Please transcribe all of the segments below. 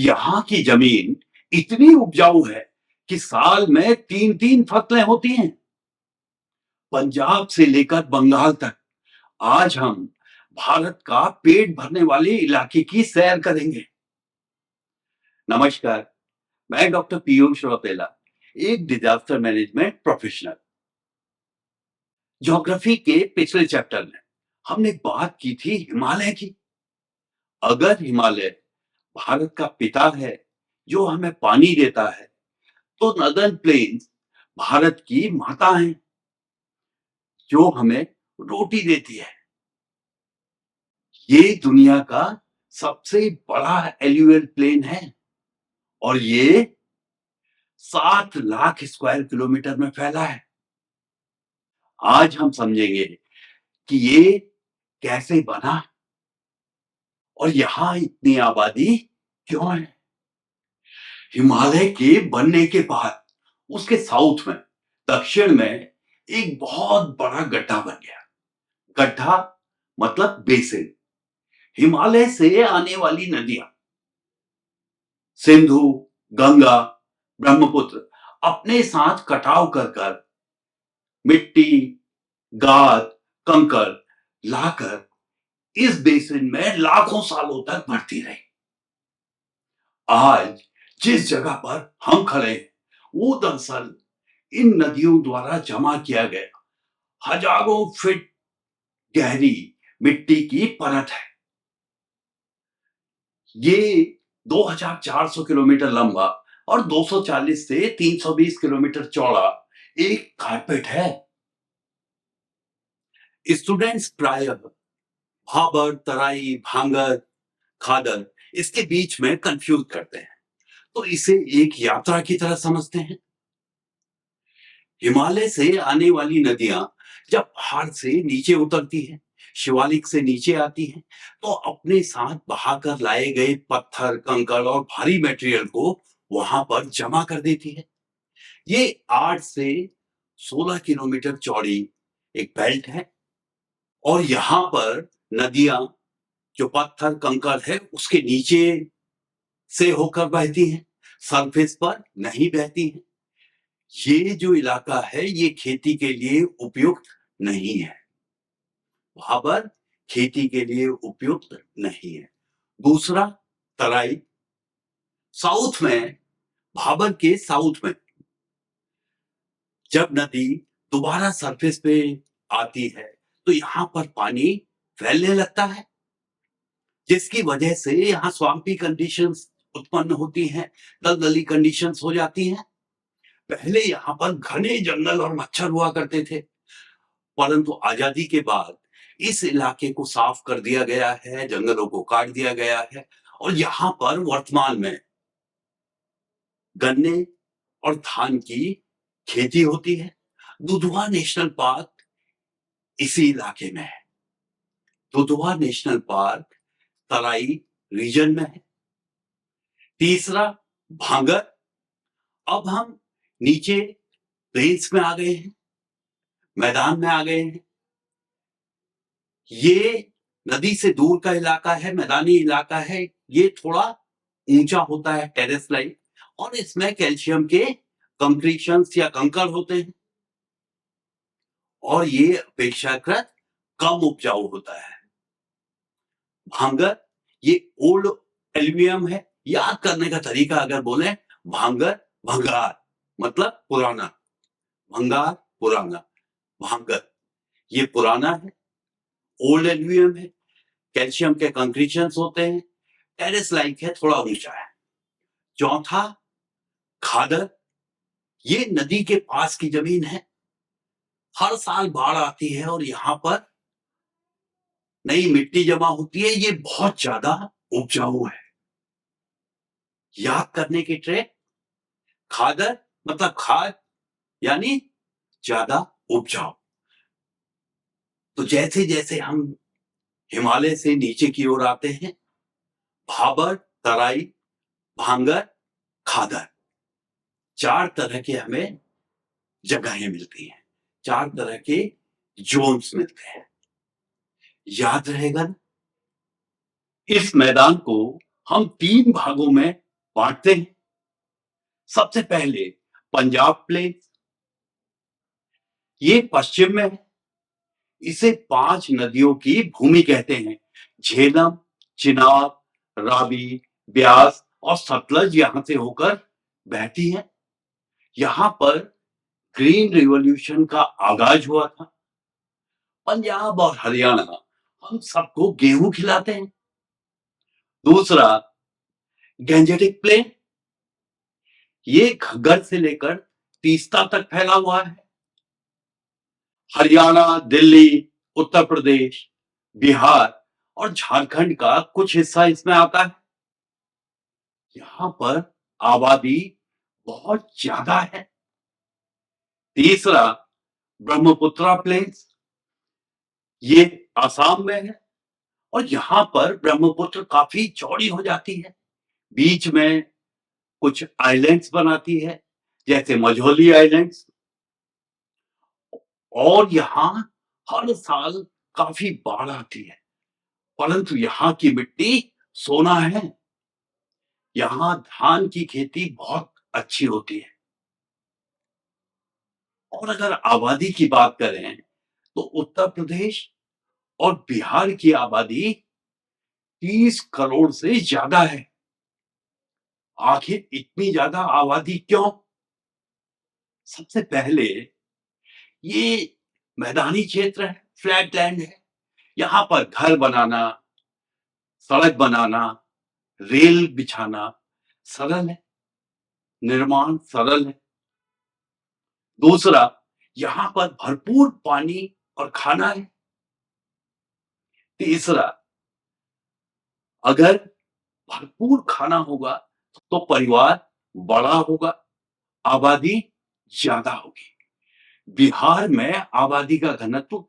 यहाँ की जमीन इतनी उपजाऊ है कि साल में तीन तीन फसलें होती हैं। पंजाब से लेकर बंगाल तक आज हम भारत का पेट भरने वाले इलाके की सैर करेंगे। नमस्कार, मैं डॉक्टर पीयूष रौतेला, एक डिजास्टर मैनेजमेंट प्रोफेशनल। ज्योग्राफी के पिछले चैप्टर में हमने बात की थी हिमालय की। अगर हिमालय भारत का पिता है जो हमें पानी देता है, तो नदर्न प्लेन्स भारत की माता हैं जो हमें रोटी देती है। ये दुनिया का सबसे बड़ा एल्यूवियल प्लेन है और ये 7 लाख स्क्वायर किलोमीटर में फैला है। आज हम समझेंगे कि ये कैसे बना और यहां इतनी आबादी क्यों है। हिमालय के बनने के बाद उसके साउथ में, दक्षिण में एक बहुत बड़ा गड्ढा बन गया। गड्ढा मतलब बेसिन। हिमालय से आने वाली नदियां सिंधु, गंगा, ब्रह्मपुत्र अपने साथ कटाव कर कर मिट्टी, गाद, कंकड़ लाकर इस बेसिन में लाखों सालों तक भरती रही। आज जिस जगह पर हम खड़े हैं, वो दरअसल इन नदियों द्वारा जमा किया गया हजारों फीट गहरी मिट्टी की परत है। ये 2400 किलोमीटर लंबा और 240 से 320 किलोमीटर चौड़ा एक कारपेट है। स्टूडेंट्स प्रायः भाबर, तराई, भांगर, खादर इसके बीच में कंफ्यूज करते हैं, तो इसे एक यात्रा की तरह समझते हैं। हिमालय से आने वाली नदियां जब पहाड़ से नीचे उतरती हैं, शिवालिक से नीचे आती हैं, तो अपने साथ बहाकर लाए गए पत्थर, कंकड़ और भारी मटेरियल को वहां पर जमा कर देती है। ये 8 से 16 किलोमीटर चौड़ी एक बेल्ट है और यहाँ पर नदियां जो पत्थर कंकड़ है उसके नीचे से होकर बहती हैं, सरफेस पर नहीं बहती हैं। ये जो इलाका है ये खेती के लिए उपयुक्त नहीं है। वहां पर खेती के लिए उपयुक्त नहीं है। दूसरा, तराई साउथ में, भाबर के साउथ में जब नदी दोबारा सरफेस पे आती है तो यहाँ पर पानी फैलने लगता है, जिसकी वजह से यहाँ स्वाम्पी कंडीशंस उत्पन्न होती हैं, दलदली कंडीशंस हो जाती हैं। पहले यहाँ पर घने जंगल और मच्छर हुआ करते थे, परंतु आजादी के बाद इस इलाके को साफ कर दिया गया है, जंगलों को काट दिया गया है और यहाँ पर वर्तमान में गन्ने और धान की खेती होती है। दुधवा नेशनल पार्क इसी इलाके में है। दुधवा नेशनल पार्क तराई रीजन में है। तीसरा, भांगर। अब हम नीचे प्लेन्स में आ गए हैं, मैदान में आ गए हैं। ये नदी से दूर का इलाका है, मैदानी इलाका है। ये थोड़ा ऊंचा होता है, टेरेस लाइक, और इसमें कैल्शियम के कंक्रीशंस या कंकड़ होते हैं और ये अपेक्षाकृत कम उपजाऊ होता है। भांगर ये ओल्ड एल्यूमिनियम है। याद करने का तरीका अगर बोले, भांगर भंगार मतलब पुराना, भंगार पुराना, भांगर ये पुराना है, ओल्ड एल्यूमिनियम है, कैल्शियम के कंक्रीशंस होते हैं, टेरेस लाइक है, थोड़ा ऊंचा है। चौथा, खादर। ये नदी के पास की जमीन है, हर साल बाढ़ आती है और यहाँ पर नई मिट्टी जमा होती है। ये बहुत ज्यादा उपजाऊ है। याद करने की ट्रिक, खादर मतलब खाद यानी ज्यादा उपजाऊ। तो जैसे जैसे हम हिमालय से नीचे की ओर आते हैं, भाबर, तराई, भांगर, खादर, 4 तरह के हमें जगहें मिलती हैं, 4 तरह के जोन्स मिलते हैं। याद रहेगा ना? इस मैदान को हम 3 भागों में बांटते हैं। सबसे पहले पंजाब प्लेन, ये पश्चिम में है। इसे 5 नदियों की भूमि कहते हैं। झेलम, चिनाब, रावी, ब्यास और सतलज यहां से होकर बहती है। यहां पर ग्रीन रिवॉल्यूशन का आगाज हुआ था। पंजाब और हरियाणा हम सबको गेहूं खिलाते हैं। दूसरा, गैंजेटिक प्लेन, ये घग्गर से लेकर तीस्ता तक फैला हुआ है। हरियाणा, दिल्ली, उत्तर प्रदेश, बिहार और झारखंड का कुछ हिस्सा इसमें आता है। यहाँ पर आबादी बहुत ज्यादा है। तीसरा, ब्रह्मपुत्रा प्लेन्स, ये आसाम में है और यहाँ पर ब्रह्मपुत्र काफी चौड़ी हो जाती है। बीच में कुछ आइलैंड्स बनाती है, जैसे मझोली आइलैंड्स। और यहाँ हर साल काफी बाढ़ आती है, परंतु यहाँ की मिट्टी सोना है। यहाँ धान की खेती बहुत अच्छी होती है। और अगर आबादी की बात करें तो उत्तर प्रदेश और बिहार की आबादी 30 करोड़ से ज्यादा है। आखिर इतनी ज्यादा आबादी क्यों? सबसे पहले, ये मैदानी क्षेत्र है, फ्लैट लैंड है। यहाँ पर घर बनाना, सड़क बनाना, रेल बिछाना सरल है, निर्माण सरल है। दूसरा, यहाँ पर भरपूर पानी और खाना है। तीसरा, अगर भरपूर खाना होगा तो परिवार बड़ा होगा, आबादी ज्यादा होगी। बिहार में आबादी का घनत्व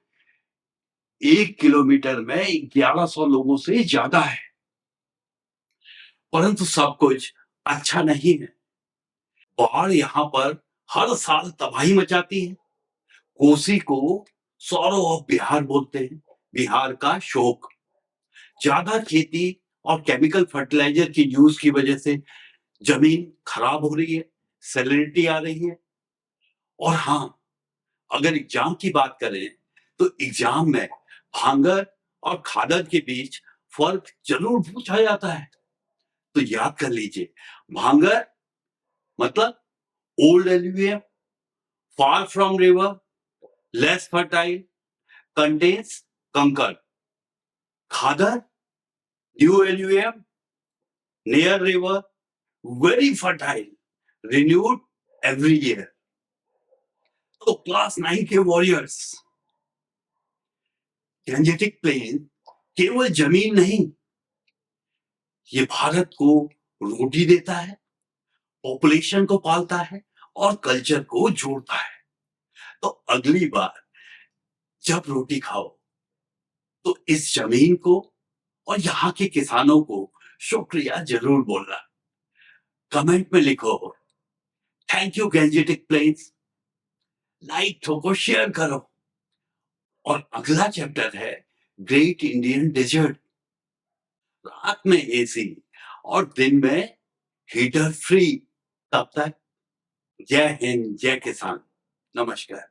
1 किलोमीटर में 1100 लोगों से ज्यादा है। परंतु सब कुछ अच्छा नहीं है। बाढ़ यहाँ पर हर साल तबाही मचाती है। कोसी को सौरव ऑफ बिहार बोलते हैं, बिहार का शोक। ज्यादा खेती और केमिकल फर्टिलाइजर की यूज की वजह से जमीन खराब हो रही है, सैलिनिटी आ रही है। और हाँ, अगर एग्जाम की बात करें तो एग्जाम में भांगर और खादर के बीच फर्क जरूर पूछा जाता है। तो याद कर लीजिए, भांगर मतलब old alluvium, far from river, less fertile, contains kankar. Khadar, new alluvium, near river, very fertile, renewed every year. तो क्लास 9 के वॉरियर्स, गैंजेटिक प्लेन केवल जमीन नहीं, ये भारत को रोटी देता है, पॉपुलेशन को पालता है और कल्चर को जोड़ता है। तो अगली बार जब रोटी खाओ तो इस जमीन को और यहाँ के किसानों को शुक्रिया जरूर बोलना। कमेंट में लिखो, thank you Gangetic plains. Like ठोको, शेयर करो। और अगला चैप्टर है ग्रेट इंडियन डेजर्ट। रात में एसी और दिन में हीटर फ्री। तब तक जय हिंद, जय किसान, नमस्कार।